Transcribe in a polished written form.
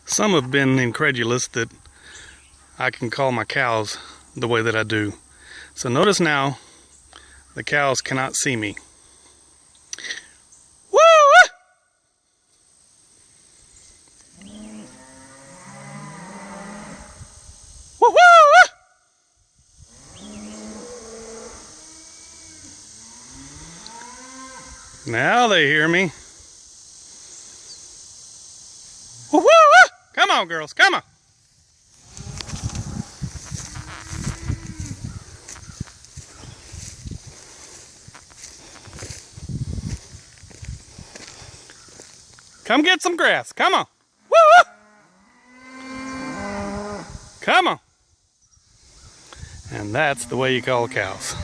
Some have been incredulous that I can call my cows the way that I do. So notice now, the cows cannot see me. Woo! Woo! Now they hear me. Woo! Come on, girls, come on. Come get some grass. Come on. Woo! Come on. And that's the way you call cows.